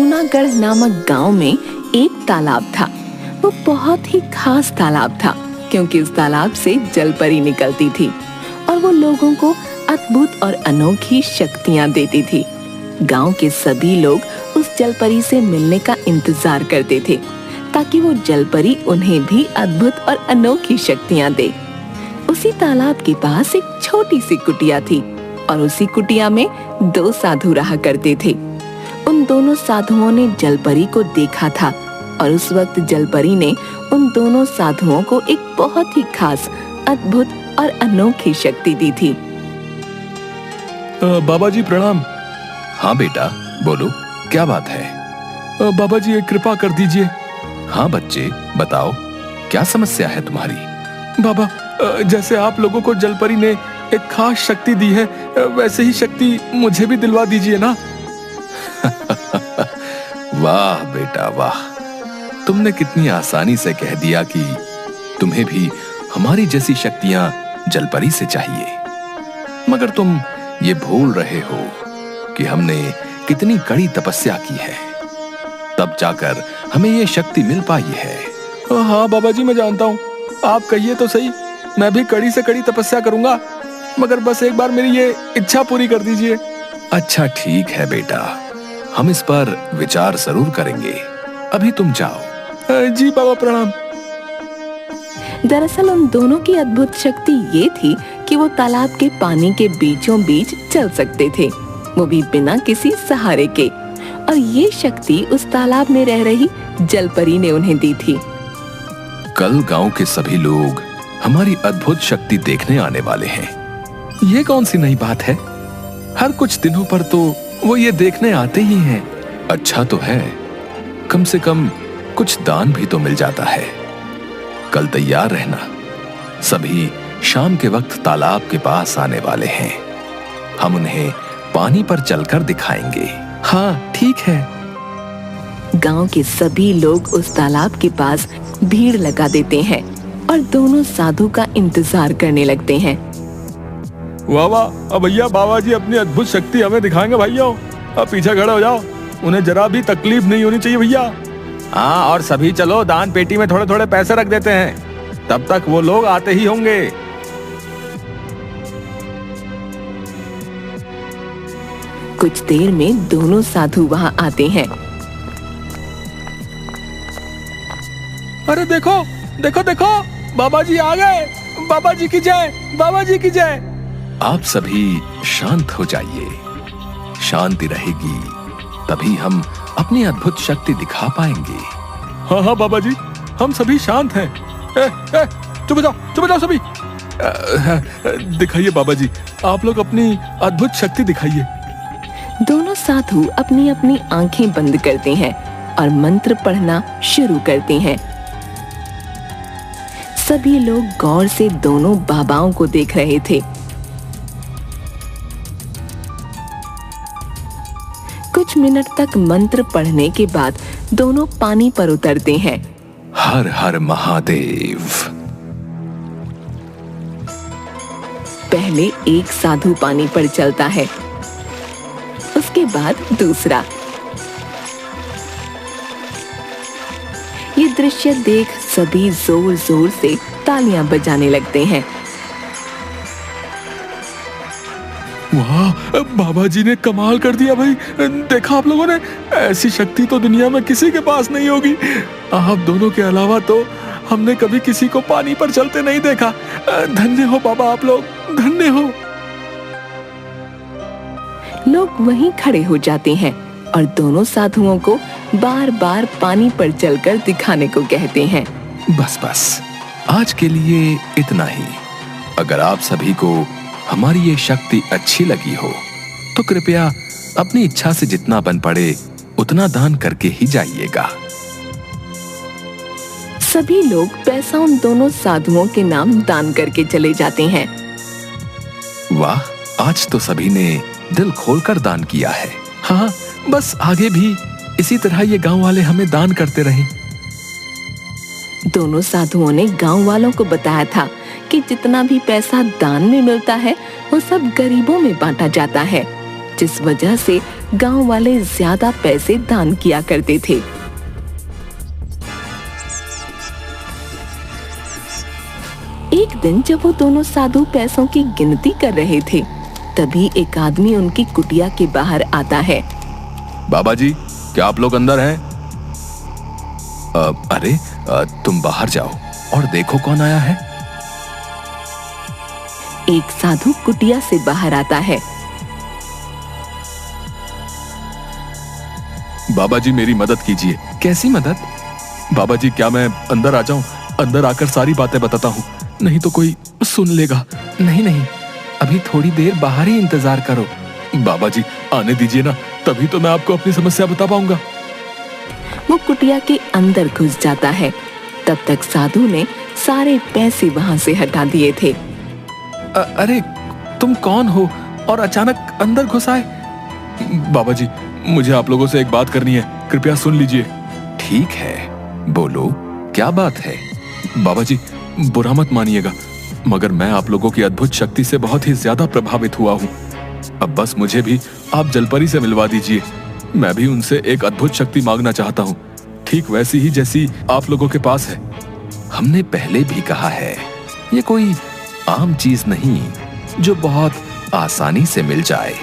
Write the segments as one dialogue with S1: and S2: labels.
S1: जूनागढ़ नामक गांव में एक तालाब था। वो बहुत ही खास तालाब था क्योंकि उस तालाब से जलपरी निकलती थी और वो लोगों को अद्भुत और अनोखी शक्तियां देती थी। गांव के सभी लोग उस जलपरी से मिलने का इंतजार करते थे ताकि वो जलपरी उन्हें भी अद्भुत और अनोखी शक्तियां दे। उसी तालाब के पास एक छोटी सी कुटिया थी और उसी कुटिया में दो साधु रहा करते थे। उन दोनों साधुओं ने जलपरी को देखा था और उस वक्त जलपरी ने उन दोनों साधुओं को एक बहुत ही खास, अद्भुत और अनोखी शक्ति दी थी।
S2: बाबा जी प्रणाम।
S3: हाँ बेटा बोलो, क्या बात है?
S2: बाबा जी एक कृपा कर दीजिए।
S3: हाँ बच्चे बताओ, क्या समस्या है तुम्हारी?
S2: बाबा, जैसे आप लोगों को जलपरी ने एक खास शक्ति दी है, वैसे ही शक्ति मुझे भी दिलवा दीजिए ना।
S3: वाह बेटा वाह, तुमने कितनी आसानी से कह दिया कि तुम्हें भी हमारी जैसी शक्तियां जलपरी से चाहिए। मगर तुम ये भूल रहे हो कि हमने कितनी कड़ी तपस्या की है, तब जाकर हमें ये शक्ति मिल पाई है।
S2: हाँ बाबा जी मैं जानता हूँ, आप कहिए तो सही, मैं भी कड़ी से कड़ी तपस्या करूंगा, मगर बस एक बार मेरी ये इच्छा पूरी कर दीजिए।
S3: अच्छा ठीक है बेटा, हम इस पर विचार जरूर करेंगे। अभी तुम जाओ।
S2: जी बाबा प्रणाम।
S1: दरअसल उन दोनों की अद्भुत शक्ति ये थी कि वो तालाब के पानी के बीचों बीच चल सकते थे, वो भी बिना किसी सहारे के। और ये शक्ति उस तालाब में रह रही जलपरी ने उन्हें दी थी।
S3: कल गांव के सभी लोग हमारी अद्भुत शक्ति देखने आने वाले हैं।
S2: ये कौन सी नई बात है? हर कुछ दिनों पर तो वो ये देखने आते ही हैं।
S3: अच्छा तो है, कम से कम कुछ दान भी तो मिल जाता है। कल तैयार रहना, सभी शाम के वक्त तालाब के पास आने वाले हैं। हम उन्हें पानी पर चलकर दिखाएंगे।
S2: हाँ ठीक है।
S1: गांव के सभी लोग उस तालाब के पास भीड़ लगा देते हैं और दोनों साधु का इंतजार करने लगते हैं।
S2: वाह वाह, अब भैया बाबा जी अपनी अद्भुत शक्ति हमें दिखाएंगे भैया। अब पीछे खड़े हो जाओ, उन्हें जरा भी तकलीफ नहीं होनी चाहिए भैया।
S4: हाँ और सभी चलो दान पेटी में थोड़े थोड़े पैसे रख देते हैं, तब तक वो लोग आते ही होंगे।
S1: कुछ देर में दोनों साधु वहां आते हैं।
S2: अरे देखो देखो देखो, बाबा जी आ गए। बाबा जी की जय, बाबा जी की जय।
S3: आप सभी शांत हो जाइए, शांति रहेगी तभी हम अपनी अद्भुत शक्ति दिखा पाएंगे।
S2: हाँ हाँ बाबा जी, हम सभी शांत हैं। चुप जाओ सभी। दिखाइए बाबा जी, आप लोग अपनी अद्भुत शक्ति दिखाइए।
S1: दोनों साधु अपनी अपनी आंखें बंद करते हैं और मंत्र पढ़ना शुरू करते हैं। सभी लोग गौर से दोनों बाबाओं को देख रहे थे। कुछ मिनट तक मंत्र पढ़ने के बाद दोनों पानी पर उतरते हैं।
S3: हर हर महादेव।
S1: पहले एक साधु पानी पर चलता है, उसके बाद दूसरा। ये दृश्य देख सभी जोर जोर से तालियां बजाने लगते हैं।
S2: वाह, बाबा जी ने कमाल कर दिया भाई। देखा आप लोगों ने, ऐसी शक्ति तो दुनिया में किसी के पास नहीं होगी। आप दोनों के अलावा तो हमने कभी किसी को पानी पर चलते नहीं देखा। धन्य हो बाबा, आप लोग धन्य हो।
S1: लोग वहीं खड़े हो जाते हैं और दोनों साधुओं को बार बार पानी पर चलकर दिखाने को कहते हैं।
S3: बस बस, आज के लिए इतना ही। अगर आप सभी को हमारी ये शक्ति अच्छी लगी हो तो कृपया अपनी इच्छा से जितना बन पड़े उतना दान करके ही जाइएगा।
S1: सभी लोग पैसा उन दोनों साधुओं के नाम दान करके चले जाते हैं।
S3: वाह, आज तो सभी ने दिल खोलकर दान किया है।
S2: हाँ, बस आगे भी इसी तरह ये गांव वाले हमें दान करते रहें।
S1: दोनों साधुओं ने गांव वालों को बताया था कि जितना भी पैसा दान में मिलता है वो सब गरीबों में बांटा जाता है। जिस वजह से गांव वाले ज्यादा पैसे दान किया करते थे। एक दिन जब वो दोनों साधु पैसों की गिनती कर रहे थे, तभी एक आदमी उनकी कुटिया के बाहर आता है।
S3: बाबा जी, क्या आप लोग अंदर हैं? अरे तुम बाहर जाओ और देखो कौन आया है।
S1: एक साधु कुटिया से बाहर आता है।
S3: बाबा जी, मेरी मदद कीजिए। कैसी मदद? बाबा जी, क्या मैं अंदर आ जाऊं? अंदर आकर सारी बातें बताता हूँ, नहीं तो कोई सुन लेगा।
S2: नहीं नहीं, अभी थोड़ी देर बाहर ही इंतजार करो।
S3: बाबा जी, आने दीजिए ना, तभी तो मैं आपको अपनी समस्या बता पाऊंगा।
S1: वो कुटिया के अंदर घुस जाता है। तब तक साधु ने सारे पैसे वहां से हटा दिए थे।
S2: अरे तुम कौन हो और अचानक अंदर घुस आए?
S3: बाबा जी, मुझे आप लोगों से एक बात करनी है, कृपया सुन लीजिए। ठीक है, बोलो, क्या बात है? बाबा जी, बुरा मत मानिएगा, मगर मैं आप लोगों की अद्भुत शक्ति से बहुत ही ज्यादा प्रभावित हुआ हूँ। अब बस मुझे भी आप जलपरी से मिलवा दीजिए। मैं भी उनसे एक अद्भुत शक्ति मांगना चाहता हूँ, ठीक वैसी ही जैसी आप लोगों के पास है। हमने पहले भी कहा है, ये कोई आम चीज नहीं जो बहुत आसानी से मिल जाए।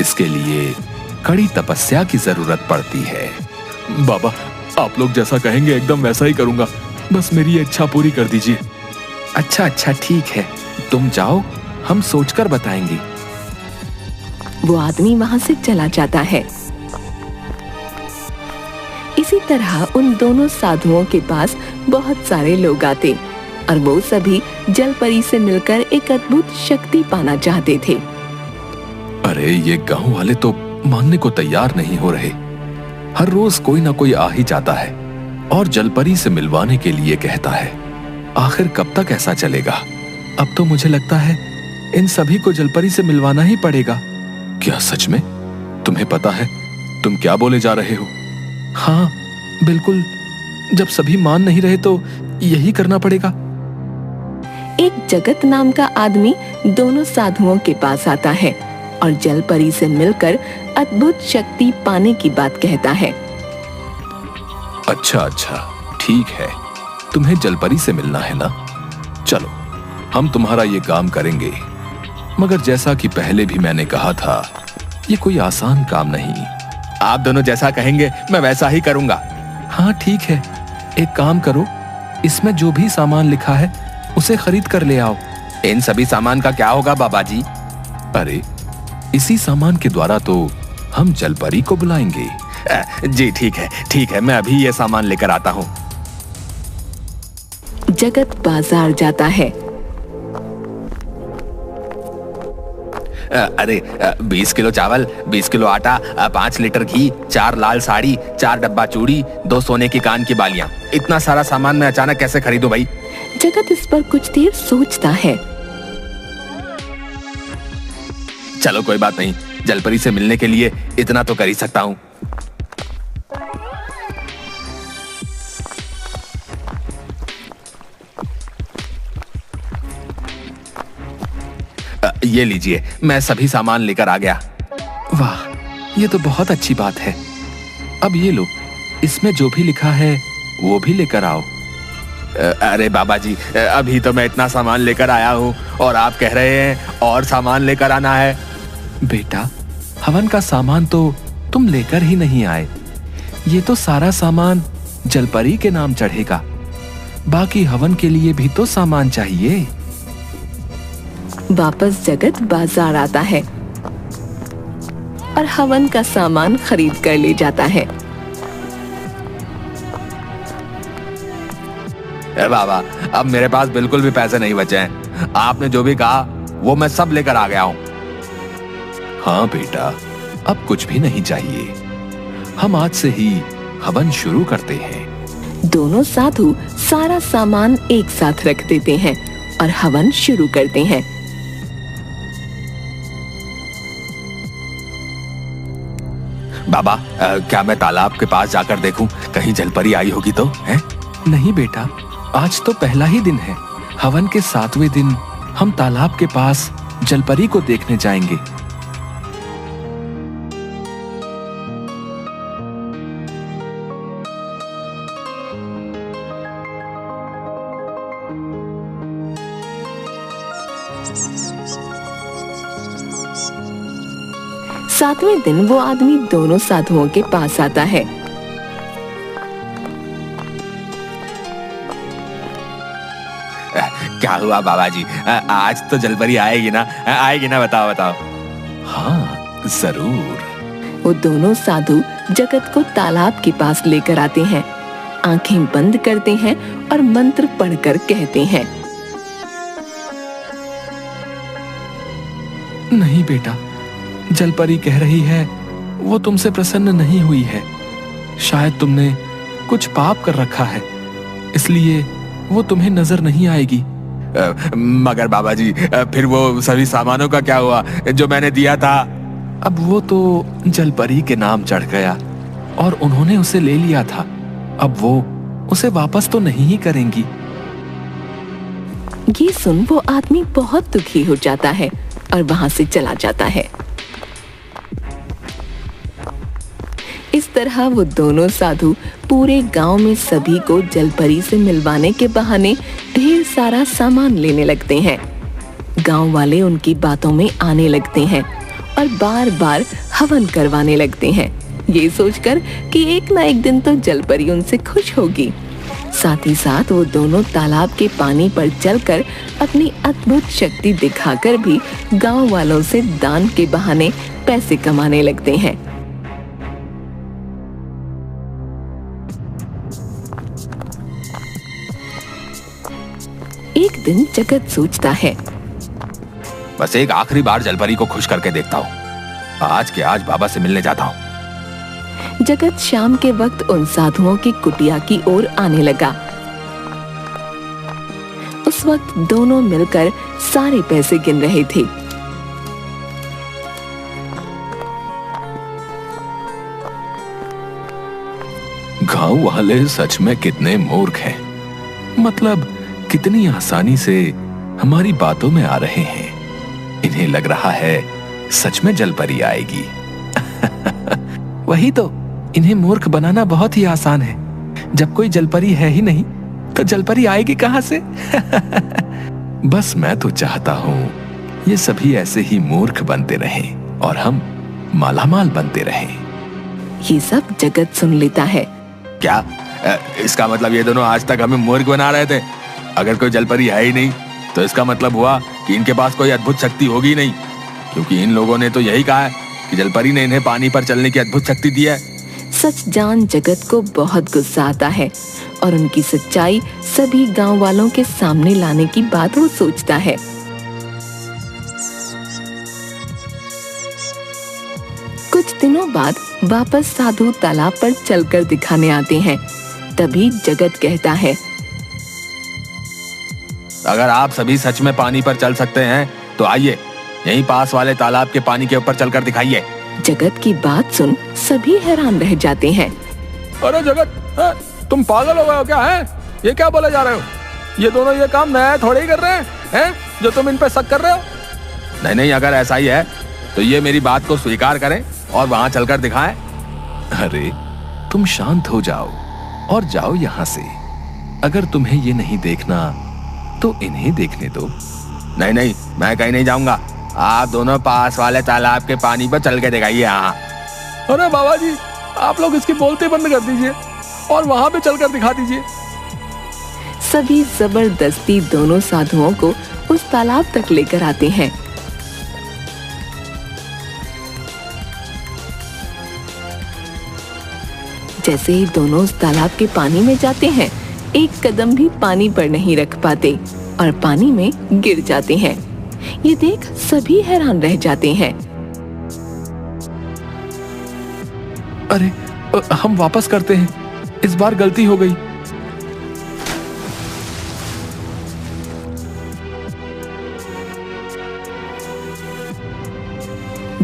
S3: इसके लिए कड़ी तपस्या की जरूरत पड़ती है।
S2: बाबा, आप लोग जैसा कहेंगे एकदम वैसा ही करूंगा, बस मेरी ये इच्छा पूरी कर दीजिए।
S3: अच्छा, ठीक है, तुम जाओ, हम सोचकर बताएंगे।
S1: वो आदमी वहां से चला जाता है। इसी तरह उन दोनों साधुओं के पास बहुत सारे लोग आते और वो सभी जलपरी से मिलकर एक अद्भुत शक्ति पाना चाहते थे।
S3: अरे ये गांव वाले तो मानने को तैयार नहीं हो रहे। हर रोज कोई ना कोई आ ही जाता है और जलपरी से मिलवाने के लिए कहता है। आखिर कब तक ऐसा चलेगा?
S2: अब तो मुझे लगता है इन सभी को जलपरी से मिलवाना ही पड़ेगा।
S3: क्या सच में? तुम्हें पता है तुम क्या बोले जा रहे हो?
S2: हाँ बिल्कुल, जब सभी मान नहीं रहे तो यही करना पड़ेगा।
S1: एक जगत नाम का आदमी दोनों साधुओं के पास आता है और जलपरी से मिलकर अद्भुत शक्ति पाने की बात कहता है।
S3: अच्छा, ठीक है, तुम्हें जलपरी से मिलना है ना? चलो, हम तुम्हारा ये काम करेंगे, मगर जैसा कि पहले भी मैंने कहा था, ये कोई आसान काम नहीं।
S4: आप दोनों जैसा कहेंगे मैं वैसा ही करूंगा।
S2: हाँ ठीक है, एक काम करो, इसमें जो भी सामान लिखा है उसे खरीद कर ले आओ।
S4: इन सभी सामान का क्या होगा बाबा जी?
S3: अरे इसी सामान के द्वारा तो हम जलपरी को बुलाएंगे।
S4: जी ठीक है, मैं अभी ये सामान लेकर आता हूँ।
S1: जगत बाजार जाता है।
S4: अरे 20 किलो चावल, 20 किलो आटा, 5 लीटर घी, 4 लाल साड़ी, 4 डब्बा चूड़ी, 2 सोने की कान की बालियां। इतना सारा सामान मैं अचानक कैसे खरीदूं भाई?
S1: जगत इस पर कुछ देर सोचता है।
S4: चलो कोई बात नहीं, जलपरी से मिलने के लिए इतना तो कर ही सकता हूँ। ये लीजिए, मैं सभी सामान लेकर आ गया।
S2: वाह, ये तो बहुत अच्छी बात है। अब ये लो, इसमें जो भी लिखा है वो भी लेकर आओ।
S4: अरे बाबा जी, अभी तो मैं इतना सामान लेकर आया हूँ और आप कह रहे हैं और सामान लेकर आना है।
S2: बेटा, हवन का सामान तो तुम लेकर ही नहीं आए। ये तो सारा सामान जलपरी के नाम चढ़ेगा। बाकी हवन के लिए भी तो सामान चाहिए।
S1: वापस जगत बाजार आता है और हवन का सामान खरीद कर ले जाता है।
S4: बाबा, अब मेरे पास बिल्कुल भी पैसे नहीं बचे हैं। आपने जो भी कहा वो मैं सब लेकर आ गया हूँ।
S3: हाँ बेटा, अब कुछ भी नहीं चाहिए। हम आज से ही हवन शुरू करते हैं।
S1: दोनों साधु सारा सामान एक साथ रख देते हैं और हवन शुरू करते हैं।
S4: बाबा, क्या मैं तालाब के पास जाकर देखूं, कहीं जलपरी आई होगी तो? हैं?
S2: नहीं बेटा, आज तो पहला ही दिन है। हवन के 7वें दिन हम तालाब के पास जलपरी को देखने जाएंगे।
S1: सातवें दिन वो आदमी दोनों साधुओं के पास आता है।
S4: क्या हुआ बाबा जी, आज तो जलपरी आएगी ना? आएगी ना? बताओ बताओ।
S3: हाँ जरूर।
S1: वो दोनों साधु जगत को तालाब के पास लेकर आते हैं, आंखें बंद करते हैं और मंत्र पढ़कर कहते हैं,
S3: नहीं बेटा, जलपरी कह रही है वो तुमसे प्रसन्न नहीं हुई है। शायद तुमने कुछ पाप कर रखा है, इसलिए वो तुम्हें नजर नहीं आएगी।
S4: मगर बाबा जी, फिर वो सभी सामानों का क्या हुआ जो मैंने दिया था?
S3: अब वो तो जलपरी के नाम चढ़ गया और उन्होंने उसे ले लिया था। अब वो उसे वापस तो नहीं ही करेंगी।
S1: ये सुन वो आदमी बहुत दुखी हो जाता है और वहां से चला जाता है। इस तरह वो दोनों साधु पूरे गांव में सभी को जलपरी से मिलवाने के बहाने ढेर सारा सामान लेने लगते हैं। गांव वाले उनकी बातों में आने लगते हैं और बार बार हवन करवाने लगते हैं, ये सोचकर कि एक ना एक दिन तो जलपरी उनसे खुश होगी। साथ ही साथ वो दोनों तालाब के पानी पर चलकर अपनी अद्भुत शक्ति दिखाकर भी गांव वालों से दान के बहाने पैसे कमाने लगते हैं। एक दिन जगत सोचता है,
S4: बस एक आखिरी बार जलपरी को खुश करके देखता हूँ। आज के आज बाबा से मिलने जाता हूँ।
S1: जगत शाम के वक्त उन साधुओं की कुटिया की ओर आने लगा। उस वक्त दोनों मिलकर सारे पैसे गिन रहे थे।
S3: गांव वाले सच में कितने मूर्ख हैं। मतलब कितनी आसानी से हमारी बातों में आ रहे हैं। इन्हें लग रहा है सच में जलपरी आएगी। वही तो, इन्हें मूर्ख बनाना बहुत ही आसान है। जब कोई जलपरी है ही नहीं तो जलपरी आएगी कहां से? बस मैं तो चाहता हूं ये सभी ऐसे ही मूर्ख बनते रहें और हम मालामाल बनते रहें।
S1: ये सब जगत सुन लेता है।
S4: क्या इसका मतलब ये दोनों आज तक हमें मूर्ख बना रहे थे? अगर कोई जलपरी है ही नहीं तो इसका मतलब हुआ कि इनके पास कोई अद्भुत शक्ति होगी नहीं, क्योंकि इन लोगों ने तो यही कहा है कि जलपरी ने इन्हें पानी पर चलने की अद्भुत शक्ति दी है।
S1: सच जान जगत को बहुत गुस्सा आता है और उनकी सच्चाई सभी गांव वालों के सामने लाने की बात वो सोचता है। कुछ दिनों बाद वापस साधु तालाब पर चलकर दिखाने आते हैं। तभी जगत कहता है,
S4: अगर आप सभी सच में पानी पर चल सकते हैं तो आइए यहीं पास वाले तालाब के पानी के ऊपर चलकर दिखाइए।
S1: जगत की बात सुन सभी हैरान रह जाते हैं।
S2: अरे जगत, तुम पागल हो गए हो क्या? है ये क्या बोले जा रहे हो? ये दोनों ये काम नया थोड़े ही कर रहे हैं जो तुम इन पे शक कर रहे हो।
S4: नहीं नहीं, अगर ऐसा ही है तो ये मेरी बात को स्वीकार करें और वहां चलकर दिखाएं।
S3: अरे तुम शांत हो जाओ और जाओ यहाँ से। अगर तुम्हें ये नहीं देखना तो इन्हें देखने दो।
S4: नहीं नहीं, मैं कहीं नहीं जाऊंगा। आप दोनों पास वाले तालाब के पानी पर चल के दिखाइए यहाँ।
S2: अरे बाबा जी, आप लोग इसकी बोलती बंद कर दीजिए और वहां पे चलकर दिखा दीजिए।
S1: सभी जबरदस्ती दोनों साधुओं को उस तालाब तक लेकर आते हैं। जैसे ही दोनों उस तालाब के पानी में जाते हैं, एक कदम भी पानी पर नहीं रख पाते और पानी में गिर जाते हैं। ये देख सभी हैरान रह जाते हैं।
S3: अरे हम वापस करते हैं, इस बार गलती हो गई।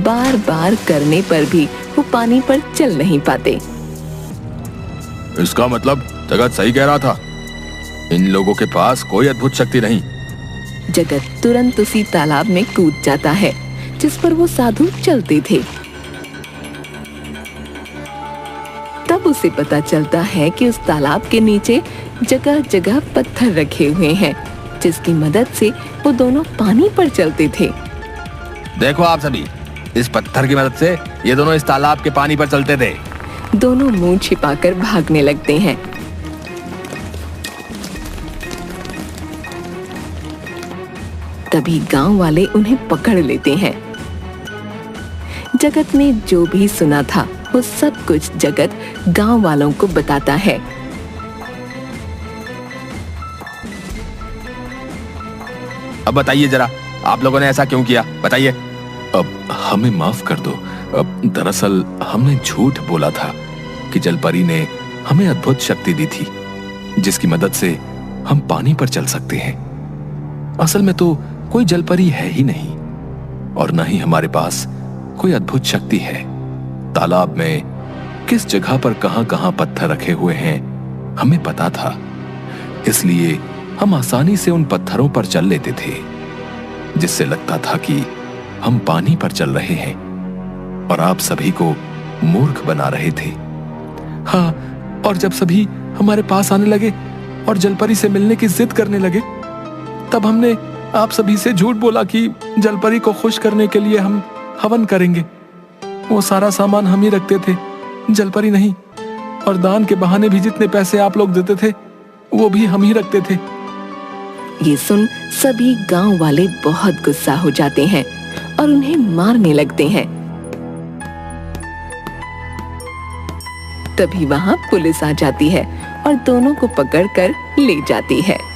S1: बार बार करने पर भी वो पानी पर चल नहीं पाते।
S4: इसका मतलब जगत सही कह रहा था, इन लोगों के पास कोई अद्भुत शक्ति नहीं।
S1: जगत तुरंत उसी तालाब में कूद जाता है जिस पर वो साधु चलते थे। तब उसे पता चलता है कि उस तालाब के नीचे जगह जगह पत्थर रखे हुए हैं जिसकी मदद से वो दोनों पानी पर चलते थे।
S4: देखो आप सभी, इस पत्थर की मदद से ये दोनों इस तालाब के पानी पर चलते थे।
S1: दोनों मुंह छिपाकर भागने लगते हैं। तभी गांव वाले उन्हें पकड़ लेते हैं। जगत ने जो भी सुना था वो सब कुछ जगत गांव वालों को बताता है।
S4: अब बताइए जरा, आप लोगों ने ऐसा क्यों किया, बताइए।
S3: अब हमें माफ कर दो। अब दरअसल हमने झूठ बोला था कि जलपरी ने हमें अद्भुत शक्ति दी थी जिसकी मदद से हम पानी पर चल सकते हैं। असल में तो कोई जलपरी है ही नहीं और न ही हमारे पास कोई अद्भुत शक्ति है। तालाब में किस जगह पर कहां-कहां पत्थर रखे हुए हैं हमें पता था, इसलिए हम आसानी से उन पत्थरों पर चल लेते थे, जिससे लगता था कि हम पानी पर चल रहे हैं और आप सभी को मूर्ख बना रहे थे।
S2: हाँ, और जब सभी हमारे पास आने लगे और जलपरी से मिलने की जिद करने लगे, तब हमने आप सभी से झूठ बोला कि जलपरी को खुश करने के लिए हम हवन करेंगे। वो सारा सामान हम ही रखते थे, जलपरी नहीं। और दान के बहाने भी जितने पैसे आप लोग देते थे वो भी हम ही रखते थे।
S1: ये सुन सभी गांव वाले बहुत गुस्सा हो जाते हैं और उन्हें मारने लगते हैं। तभी वहां पुलिस आ जाती है और दोनों को पकड़कर ले जाती है।